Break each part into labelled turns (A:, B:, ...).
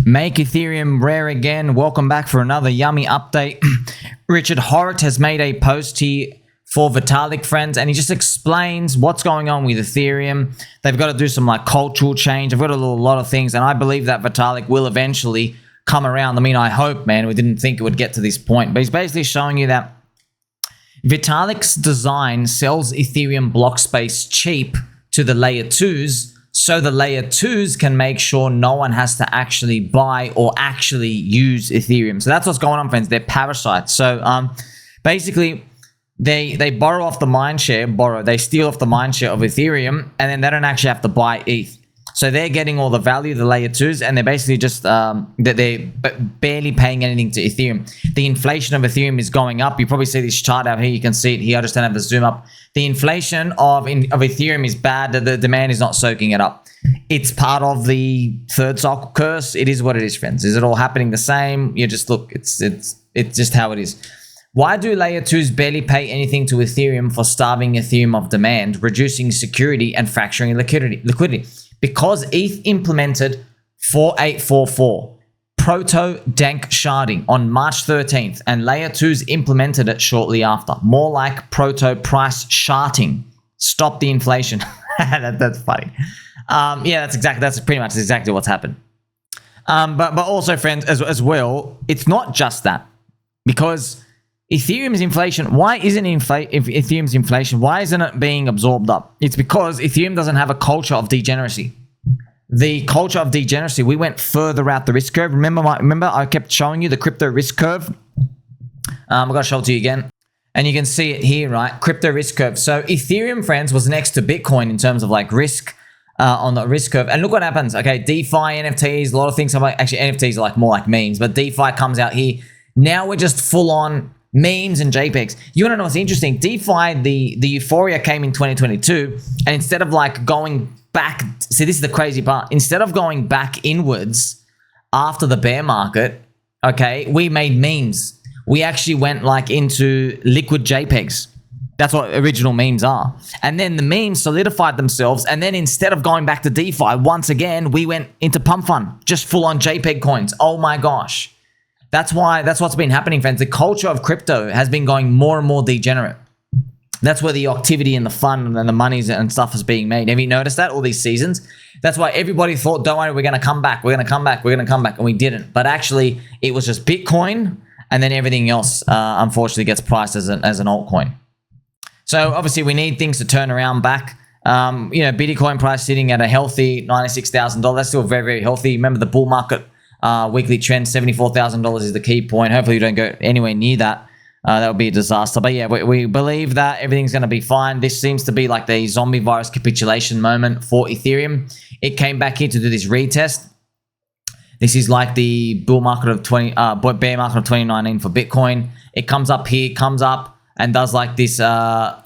A: Make Ethereum rare again. Welcome back for another yummy update. Richard Horowitz has made a post here for Vitalik, friends, and he just explains what's going on with Ethereum. They've got to do some cultural change. They've got a lot of things, and I believe that Vitalik will eventually come around. I mean, I hope, man. We didn't think it would get to this point, but he's basically showing you that Vitalik's design sells Ethereum block space cheap to the layer 2s, so the layer 2s can make sure no one has to actually buy or actually use Ethereum. So that's what's going on, friends. They're parasites. So basically, they borrow off the mindshare, they steal off the mindshare of Ethereum, and then they don't actually have to buy ETH. So they're getting all the value, the layer 2s, and they're basically just they're barely paying anything to Ethereum. The inflation of Ethereum is going up. You probably see this chart out here. You can see it here. I just don't have the zoom up. The inflation of Ethereum is bad. The demand is not soaking it up. It's part of the third cycle curse. It is what it is, friends. Is it all happening the same? You just look. It's just how it is. Why do layer 2s barely pay anything to Ethereum for starving Ethereum of demand, reducing security, and fracturing liquidity? Because ETH implemented 4844 proto-dank sharding on March 13th, and layer 2s implemented it shortly after. More like proto-price sharding. Stop the inflation. That's funny. Yeah, that's pretty much exactly what's happened. But also, friends, as well, it's not just that. Because Ethereum's inflation, why isn't Ethereum's inflation, why isn't it being absorbed up? It's because Ethereum doesn't have a culture of degeneracy. The culture of degeneracy, we went further out the risk curve. Remember I kept showing you the crypto risk curve? I've got to show it to you again. And you can see it here, right? Crypto risk curve. So Ethereum, friends, was next to Bitcoin in terms of risk on the risk curve. And look what happens. Okay, DeFi, NFTs, a lot of things. Actually, NFTs are more like memes, but DeFi comes out here. Now we're just full on memes and JPEGs. You want to know what's interesting? DeFi, the euphoria came in 2022, and instead of going back, see, this is the crazy part. Instead of going back inwards after the bear market, okay, we made memes. We actually went into liquid JPEGs. That's what original memes are. And then the memes solidified themselves, and then instead of going back to DeFi, once again, we went into pump fun, just full on JPEG coins. Oh my gosh. That's what's been happening, friends. The culture of crypto has been going more and more degenerate. That's where the activity and the fun and the monies and stuff is being made. Have you noticed that all these seasons? That's why everybody thought, don't worry, we're going to come back. We're going to come back. We're going to come back. And we didn't. But actually, it was just Bitcoin, and then everything else, unfortunately, gets priced as an altcoin. So obviously, we need things to turn around back. Bitcoin price sitting at a healthy $96,000. That's still very, very healthy. Remember the bull market weekly trend, $74,000 is the key point. Hopefully you don't go anywhere near that. That would be a disaster. But yeah, we believe that everything's going to be fine. This seems to be like the zombie virus capitulation moment for Ethereum. It came back here to do this retest. This is like the bear market of 2019 for Bitcoin. It comes up here, and does this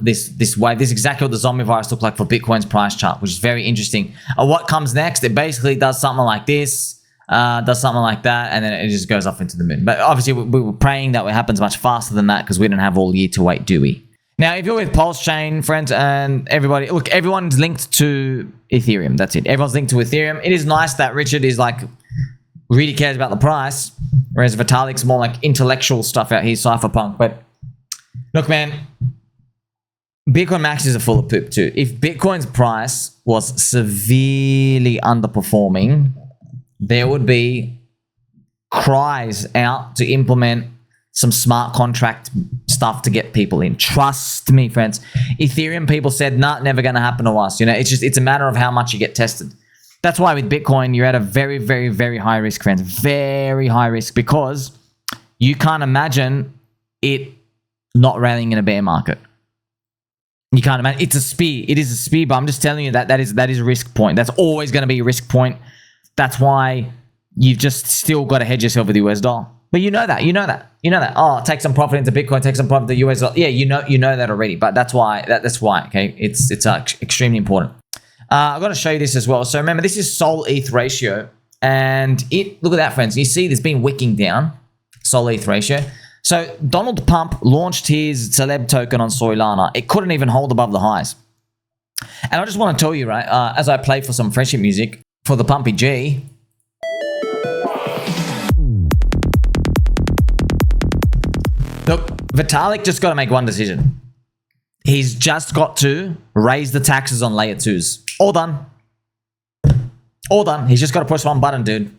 A: this wave. This is exactly what the zombie virus looked like for Bitcoin's price chart, which is very interesting. What comes next? It basically does something like this. Does something like that, and then it just goes off into the moon. But obviously, we were praying that it happens much faster than that because we didn't have all year to wait, do we? Now, if you're with PulseChain, friends, and everybody, look, everyone's linked to Ethereum. That's it. Everyone's linked to Ethereum. It is nice that Richard is really cares about the price, whereas Vitalik's more intellectual stuff out here, cypherpunk. But look, man, Bitcoin maxes are full of poop too. If Bitcoin's price was severely underperforming, there would be cries out to implement some smart contract stuff to get people in. Trust me, friends. Ethereum people said, nah, never going to happen to us. It's a matter of how much you get tested. That's why with Bitcoin, you're at a very, very, very high risk, friends. Very high risk, because you can't imagine it not rallying in a bear market. You can't imagine. It's a spear. It is a spear, but I'm just telling you that is a risk point. That's always going to be a risk point. That's why you've just still got to hedge yourself with the US dollar. But you know that. Oh, take some profit into Bitcoin, take some profit into the US dollar. Yeah, you know that already. But that's why. Okay, it's extremely important. I've got to show you this as well. So remember, this is Sol ETH ratio, and look at that, friends. You see, there's been wicking down Sol ETH ratio. So Donald Pump launched his celeb token on Soylana. It couldn't even hold above the highs. And I just want to tell you, right, as I play for some friendship music for the Pumpy G. Vitalik just got to make one decision. He's just got to raise the taxes on layer 2s. All done. All done. He's just got to push one button, dude,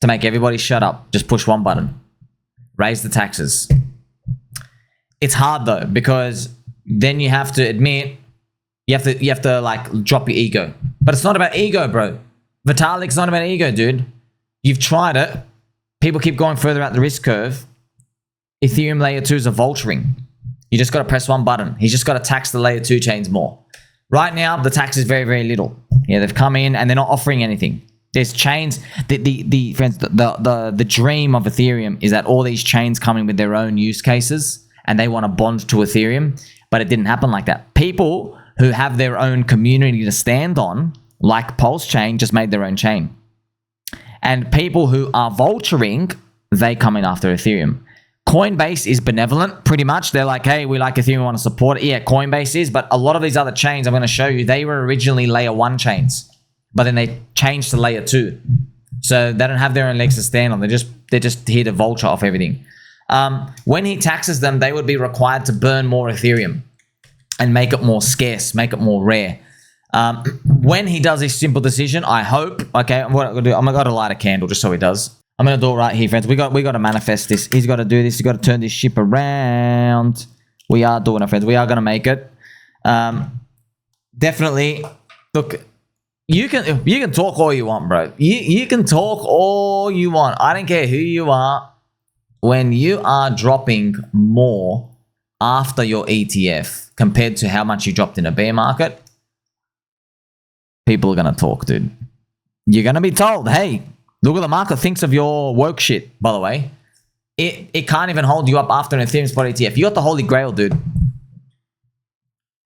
A: to make everybody shut up. Just push one button. Raise the taxes. It's hard though, because then you have to admit, you have to like drop your ego. But it's not about ego, bro. Vitalik's not about ego, dude. You've tried it. People keep going further out the risk curve. Ethereum layer 2s are vulturing. You just got to press one button. He's just got to tax the layer 2 chains more. Right now, the tax is very, very little. Yeah, they've come in and they're not offering anything. There's chains. Friends, the dream of Ethereum is that all these chains come in with their own use cases and they want to bond to Ethereum, but it didn't happen like that. People who have their own community to stand on, like PulseChain, just made their own chain. And people who are vulturing, they come in after Ethereum. Coinbase is benevolent, pretty much. They're like, hey, we like Ethereum, we want to support it. Yeah, Coinbase is, but a lot of these other chains I'm going to show you, they were originally layer 1 chains, but then they changed to layer 2. So they don't have their own legs to stand on. They're just here to vulture off everything. When he taxes them, they would be required to burn more Ethereum and make it more scarce, make it more rare. When he does this simple decision, I hope, okay, what I'm going to do, I'm going to light a candle just so he does. I'm going to do it right here, friends. We got to manifest this. He's got to do this. He's got to turn this ship around. We are doing it, friends. We are going to make it. Definitely. Look, you can talk all you want, bro. You can talk all you want. I don't care who you are. When you are dropping more after your ETF compared to how much you dropped in a bear market, people are going to talk, dude. You're going to be told, hey, look what the market thinks of your woke shit, by the way. It can't even hold you up after an Ethereum Spot ETF. You got the holy grail, dude.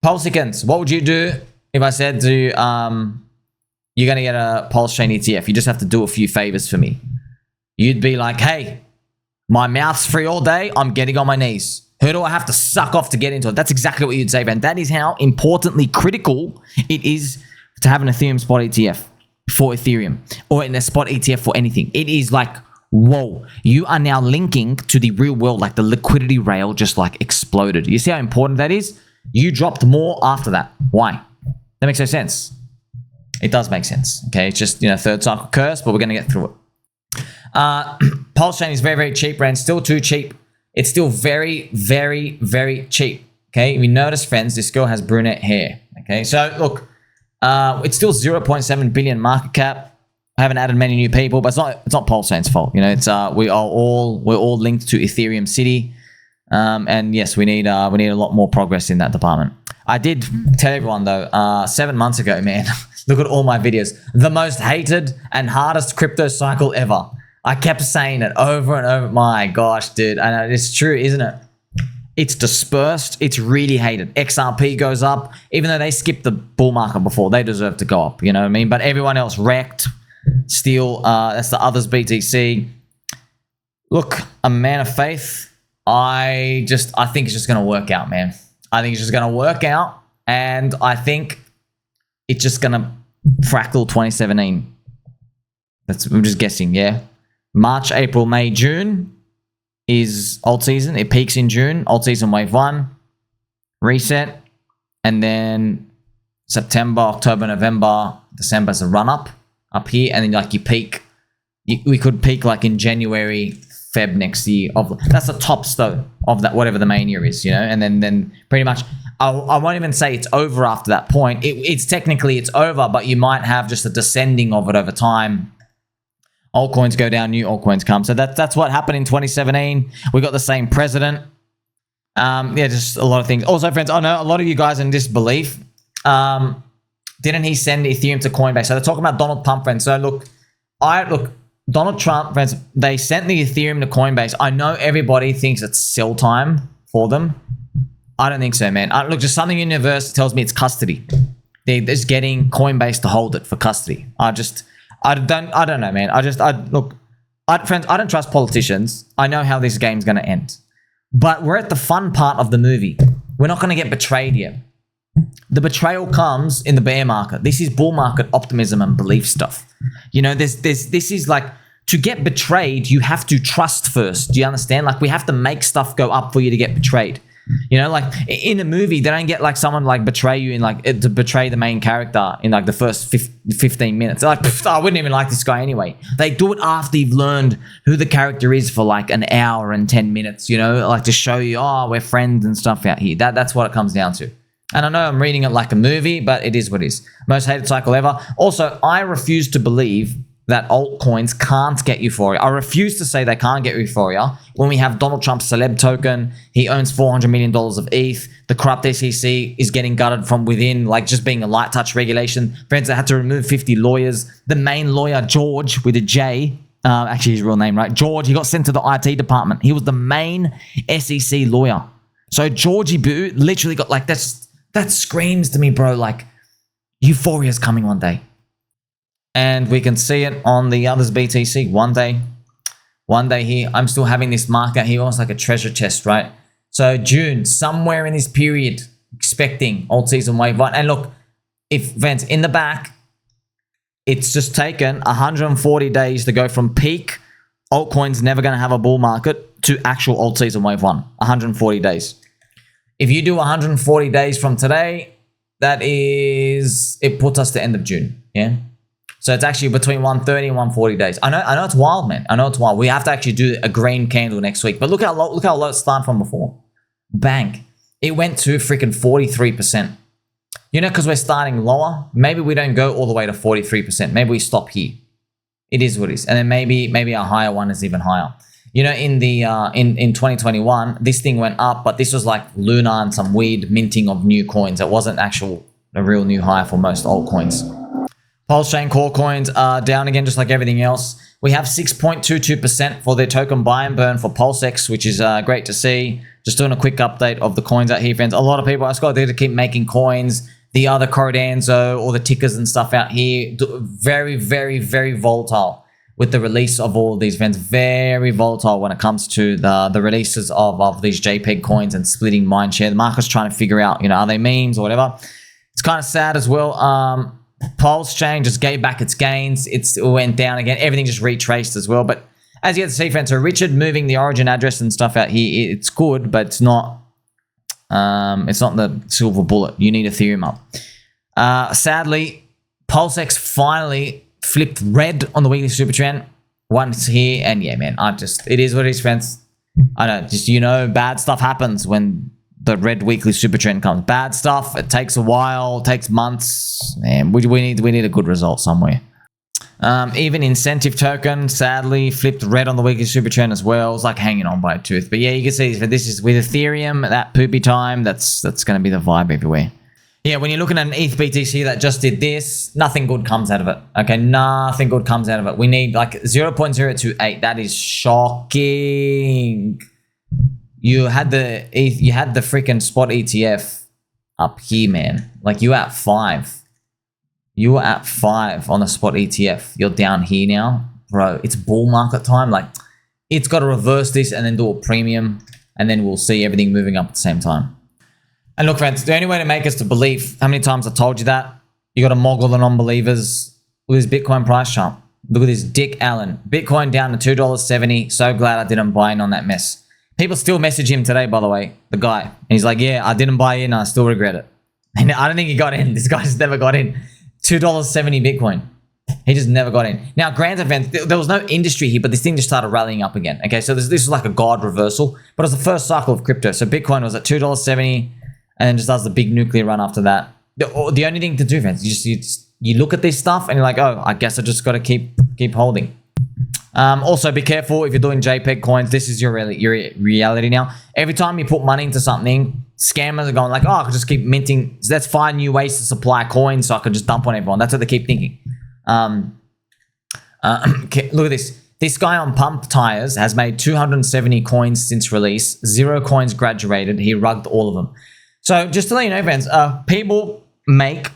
A: PulseChains, what would you do if I said to you, you're going to get a PulseChain ETF? You just have to do a few favors for me. You'd be like, hey, my mouth's free all day. I'm getting on my knees. Who do I have to suck off to get into it? That's exactly what you'd say, man. That is how importantly critical it is to have an Ethereum Spot ETF for Ethereum, or in a spot ETF for anything. It is like, whoa, you are now linking to the real world. Like the liquidity rail just like exploded. You see how important that is? You dropped more after that. Why? That makes no sense. It does make sense. Okay, it's just, third cycle curse, but we're going to get through it. PulseChain is very, very cheap, Rand. Still too cheap. It's still very, very, very cheap. Okay, if you notice, friends, this girl has brunette hair. Okay, so look, it's still 0.7 billion market cap. I haven't added many new people, but it's not PulseChain's fault. It's we're all linked to Ethereum City, and yes, we need a lot more progress in that department. I did tell everyone though, 7 months ago, man. Look at all my videos. The most hated and hardest crypto cycle ever. I kept saying it over and over. My gosh, dude, I know it's true, isn't it? It's dispersed. It's really hated. XRP goes up, even though they skipped the bull market before. They deserve to go up. You know what I mean? But everyone else wrecked. Still, that's the others BTC. Look, a man of faith. I think it's just going to work out, man. I think it's just going to work out, and I think it's just going to fractal 2017. I'm just guessing, yeah. March, April, May, June is alt season. It peaks in June. Alt season wave 1, reset, and then September, October, November, December is a run up here, and then like you peak. We could peak like in January, Feb next year. That's the tops though of that, whatever the main year is, and then pretty much. I won't even say it's over after that point. It's technically it's over, but you might have just a descending of it over time. Altcoins go down, new altcoins come. So that's what happened in 2017. We got the same president. Yeah, just a lot of things. Also, friends, I know a lot of you guys in disbelief. Didn't he send Ethereum to Coinbase? So they're talking about Donald Trump, friends. So look, Donald Trump, friends, they sent the Ethereum to Coinbase. I know everybody thinks it's sell time for them. I don't think so, man. Look, just something in the universe tells me it's custody. They're just getting Coinbase to hold it for custody. I don't know, man. Friends, I don't trust politicians. I know how this game's going to end. But we're at the fun part of the movie. We're not going to get betrayed yet. The betrayal comes in the bear market. This is bull market optimism and belief stuff. This is like to get betrayed, you have to trust first. Do you understand? Like, we have to make stuff go up for you to get betrayed. You know, like in a movie, they don't get like someone like betray you in like to betray the main character in like the first 15 minutes. They're like, I wouldn't even like this guy anyway. They do it after you've learned who the character is for like an hour and 10 minutes, you know, like to show you, oh, we're friends and stuff out here. That's what it comes down to. And I know I'm reading it like a movie, but it is what it is. Most hated cycle ever. Also, I refuse to believe that altcoins can't get euphoria. I refuse to say they can't get euphoria when we have Donald Trump's celeb token. He owns $400 million of ETH. The corrupt SEC is getting gutted from within, like just being a light touch regulation. Friends, they had to remove 50 lawyers. The main lawyer, George, with a J, actually his real name, right? George, he got sent to the IT department. He was the main SEC lawyer. So Georgie Boo literally got like, that screams to me, bro, like euphoria is coming one day. And we can see it on the others BTC. One day here, I'm still having this marker here, almost like a treasure chest, right? So June, somewhere in this period, expecting alt season wave one. And look, if Vince in the back, it's just taken 140 days to go from peak altcoins never going to have a bull market to actual alt season wave one. 140 days. If you do 140 days from today, it puts us to end of June. Yeah. So it's actually between 130 and 140 days. I know it's wild, man. I know it's wild. We have to actually do a green candle next week. But look how low it started from before. Bang. It went to freaking 43%. You know, because we're starting lower, maybe we don't go all the way to 43%. Maybe we stop here. It is what it is. And then maybe our higher one is even higher. You know, in 2021, this thing went up, but this was like Luna and some weird minting of new coins. It wasn't a real new high for most altcoins. PulseChain core coins are down again, just like everything else. We have 6.22% for their token buy and burn for PulseX, which is great to see. Just doing a quick update of the coins out here, friends. A lot of people ask, oh, they're to keep making coins. The other Cordanzo or the tickers and stuff out here, very, very, very volatile with the release of all of these, friends. Very volatile when it comes to the releases of these JPEG coins and splitting mindshare. The market's trying to figure out, you know, are they memes or whatever? It's kind of sad as well. PulseChain just gave back its gains. It went down again. Everything just retraced as well. But as you get to see, friends, so Richard moving the origin address and stuff out here, it's good, but it's not the silver bullet. You need Ethereum up. Sadly, PulseX finally flipped red on the weekly super trend once here. And yeah, man, it is what it is, friends. I know, just, you know, bad stuff happens when the red weekly super trend comes. Bad stuff. It takes a while, takes months. Man, we need a good result somewhere. Even incentive token, sadly, flipped red on the weekly super trend as well. It's like hanging on by a tooth. But yeah, you can see this is with Ethereum, that poopy time, that's going to be the vibe everywhere. Yeah, when you're looking at an ETH BTC that just did this, nothing good comes out of it. Okay, nothing good comes out of it. We need like 0.028. That is shocking. You had the freaking spot ETF up here, man. Like you were at 5. You were at 5 on the spot ETF. You're down here now. Bro, it's bull market time. Like, it's got to reverse this and then do a premium. And then we'll see everything moving up at the same time. And look, friends, the only way to make us to believe, how many times I told you that? You got to moggle the non-believers with this Bitcoin price chart. Look at this Dick Allen. Bitcoin down to $2.70. So glad I didn't buy in on that mess. People still message him today, by the way, the guy. And he's like, yeah, I didn't buy in. I still regret it. And I don't think he got in. This guy's never got in. $2.70 Bitcoin. He just never got in. Now, granted, there was no industry here, but this thing just started rallying up again. Okay, so this is like a god reversal, but it was the first cycle of crypto. So Bitcoin was at $2.70 and then just does the big nuclear run after that. The only thing to do, friends, you look at this stuff and you're like, oh, I guess I just got to keep holding. Also, be careful if you're doing JPEG coins. This is your reality now. Every time you put money into something, scammers are going like, oh, I could just keep minting. So let's find new ways to supply coins so I could just dump on everyone. That's what they keep thinking. Look at this. This guy on Pump Tires has made 270 coins since release. 0 coins graduated. He rugged all of them. So just to let you know, friends, people make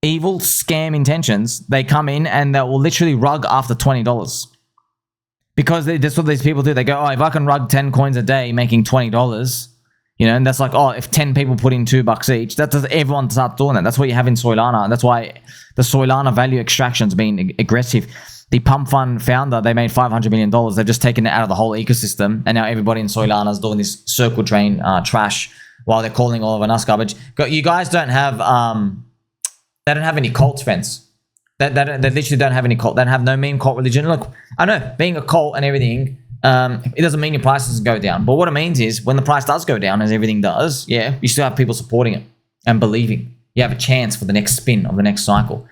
A: evil scam intentions. They come in and they will literally rug after $20 because that's what these people do. They go, oh, if I can rug 10 coins a day making $20, you know, and that's like, oh, if 10 people put in $2 each, that does, everyone starts doing that. That's what you have in Soylana. That's why the Soylana value extraction's been aggressive. the pump fund founder, they made $500 million. They've just taken it out of the whole ecosystem, and now everybody in Soylana is doing this circle train trash while they're calling all of us garbage. You guys don't have they don't have any cults, friends. They literally don't have any cult. They don't have no meme cult religion. Look, I know being a cult and everything, it doesn't mean your price doesn't go down. But what it means is when the price does go down, as everything does, yeah, you still have people supporting it and believing. You have a chance for the next spin of the next cycle.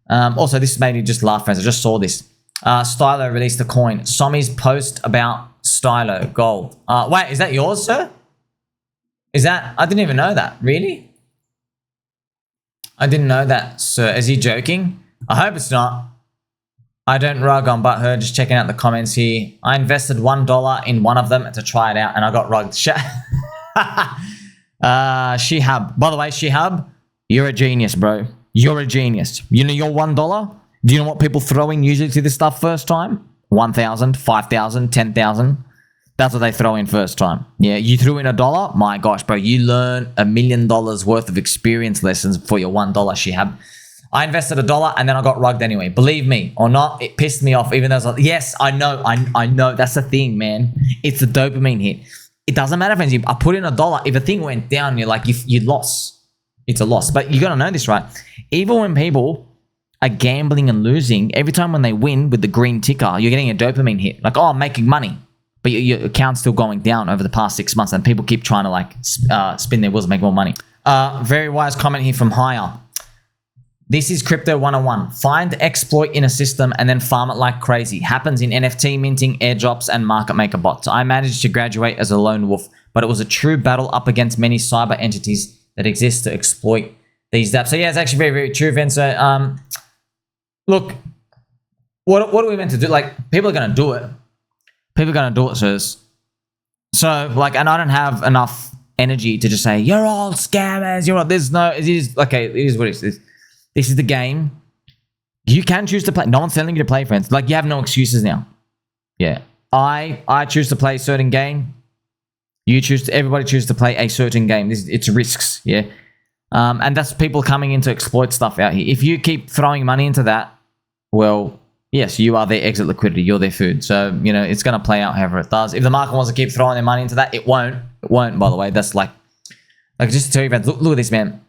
A: Also, this made me just laugh, friends. I just saw this. Stylo released a coin. Somi's post about Stylo gold. Wait, is that yours, sir? Is that? I didn't even know that. Really? I didn't know that, sir. Is he joking? I hope it's not. I don't rug on butthurt. Just checking out the comments here. I invested $1 in one of them to try it out, and I got rugged. Shihab. By the way, Shihab, you're a genius, bro. You're a genius. You know your $1? Do you know what people throw in usually to this stuff first time? 1,000, 5,000, 10,000. That's what they throw in first time. Yeah, you threw in $1. My gosh, bro, you learn $1 million worth of experience lessons for your $1, Shihab. I invested $1 and then I got rugged anyway. Believe me or not, it pissed me off. Even though I was like, yes, I know. I know. That's the thing, man. It's a dopamine hit. It doesn't matter, friends. I put in $1. If a thing went down, you're like, you lost. It's a loss. But you got to know this, right? Even when people are gambling and losing, every time when they win with the green ticker, you're getting a dopamine hit. Like, oh, I'm making money. But your account's still going down over the past 6 months, and people keep trying to like spin their wheels and make more money. Very wise comment here from Hire. This is Crypto 101. Find exploit in a system and then farm it like crazy. Happens in NFT minting, airdrops, and market maker bots. I managed to graduate as a lone wolf, but it was a true battle up against many cyber entities that exist to exploit these dApps. So yeah, it's actually very, very true, Vince. So, look, what are we meant to do? Like, people are going to do it. People are going to do it, sirs. So, like, and I don't have enough energy to just say, you're all scammers. You're all, there's no, it is, okay, it is what it is. This is the game. You can choose to play. No one's telling you to play, friends. Like, you have no excuses now. Yeah. I choose to play a certain game. You choose to, everybody chooses to play a certain game. It's risks, yeah. And that's people coming in to exploit stuff out here. If you keep throwing money into that, well, yes, you are their exit liquidity. You're their food. So, you know, it's going to play out however it does. If the market wants to keep throwing their money into that, it won't. It won't, by the way. That's like just to tell you, friends, look at this, man.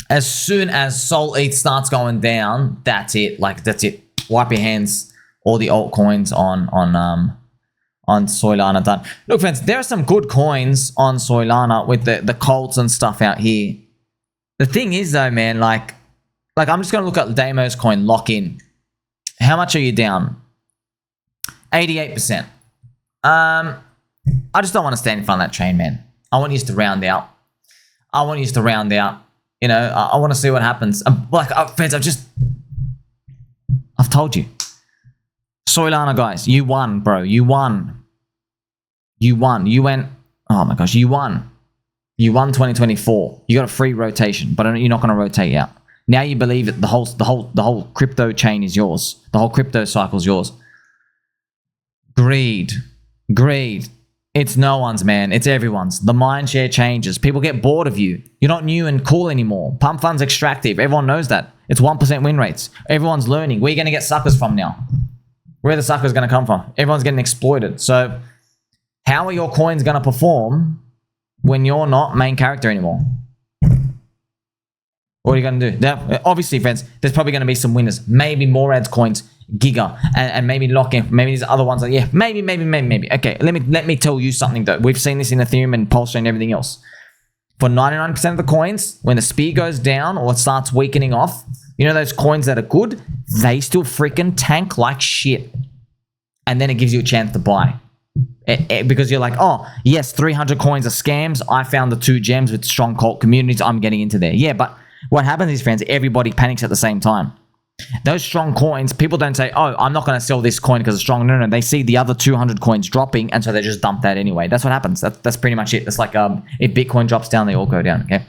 A: As soon as Sol ETH starts going down, that's it. Like, that's it. Wipe your hands. All the altcoins on Soylana done. Look, friends, there are some good coins on Soylana with the cults and stuff out here. The thing is, though, man, like I'm just going to look at Damo's coin, lock in. How much are you down? 88%. I just don't want to stand in front of that train, man. I want you to round out. You know, I want to see what happens. Friends, I've told you. Soylana, guys, you won, bro. You won. You went, oh my gosh, you won. You won 2024. You got a free rotation, but you're not going to rotate out. Now you believe that the whole crypto chain is yours. The whole crypto cycle is yours. Greed. It's no one's, man. It's everyone's. The mindshare changes. People get bored of you. You're not new and cool anymore. Pump fund's extractive. Everyone knows that. It's 1% win rates. Everyone's learning. Where are you going to get suckers from now? Where are the suckers going to come from? Everyone's getting exploited. So how are your coins going to perform when you're not main character anymore? What are you going to do? Now, obviously, friends, there's probably going to be some winners. Maybe more ads coins, Giga, and maybe lock-in. Maybe these other ones. Like, yeah, maybe. Okay, let me tell you something, though. We've seen this in Ethereum and PulseChain and everything else. For 99% of the coins, when the speed goes down or it starts weakening off, you know those coins that are good, they still freaking tank like shit. And then it gives you a chance to buy. Because you're like, oh, yes, 300 coins are scams. I found the 2 gems with strong cult communities. I'm getting into there. Yeah, but what happens is, friends, everybody panics at the same time. Those strong coins, people don't say, oh, I'm not going to sell this coin because it's strong. No. They see the other 200 coins dropping, and so they just dump that anyway. That's what happens. That's pretty much it. It's like if Bitcoin drops down, they all go down, okay?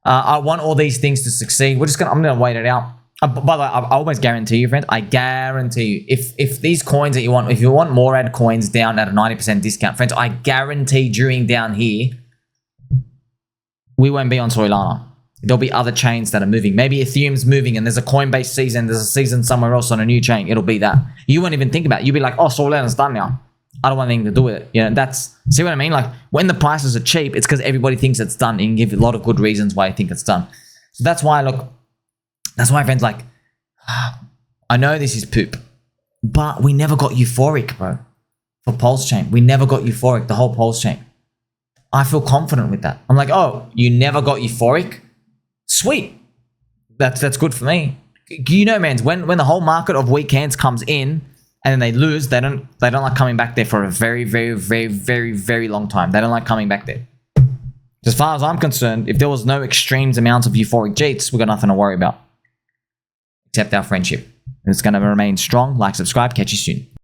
A: I want all these things to succeed. I'm going to wait it out. By the way, I always guarantee you, friend, I guarantee you, if these coins that you want, if you want more ad coins down at a 90% discount, friends, I guarantee during down here, we won't be on Soylana. There'll be other chains that are moving. Maybe Ethereum's moving and there's a Coinbase season. There's a season somewhere else on a new chain. It'll be that. You won't even think about it. You'll be like, oh, Soylana's done now. I don't want anything to do with it. You know, that's, see what I mean? Like when the prices are cheap, it's because everybody thinks it's done. You can give a lot of good reasons why you think it's done. So that's why, look, that's why friends like, I know this is poop, but we never got euphoric, bro. For PulseChain, we never got euphoric, the whole PulseChain. I feel confident with that. I'm like, oh, you never got euphoric? Sweet. That's good for me. You know, man, when the whole market of weekends comes in and then they lose, they don't like coming back there for a very, very, very, very, very long time. They don't like coming back there. As far as I'm concerned, if there was no extremes amounts of euphoric JETs, we got nothing to worry about. Except our friendship. And it's going to remain strong. Like, subscribe. Catch you soon.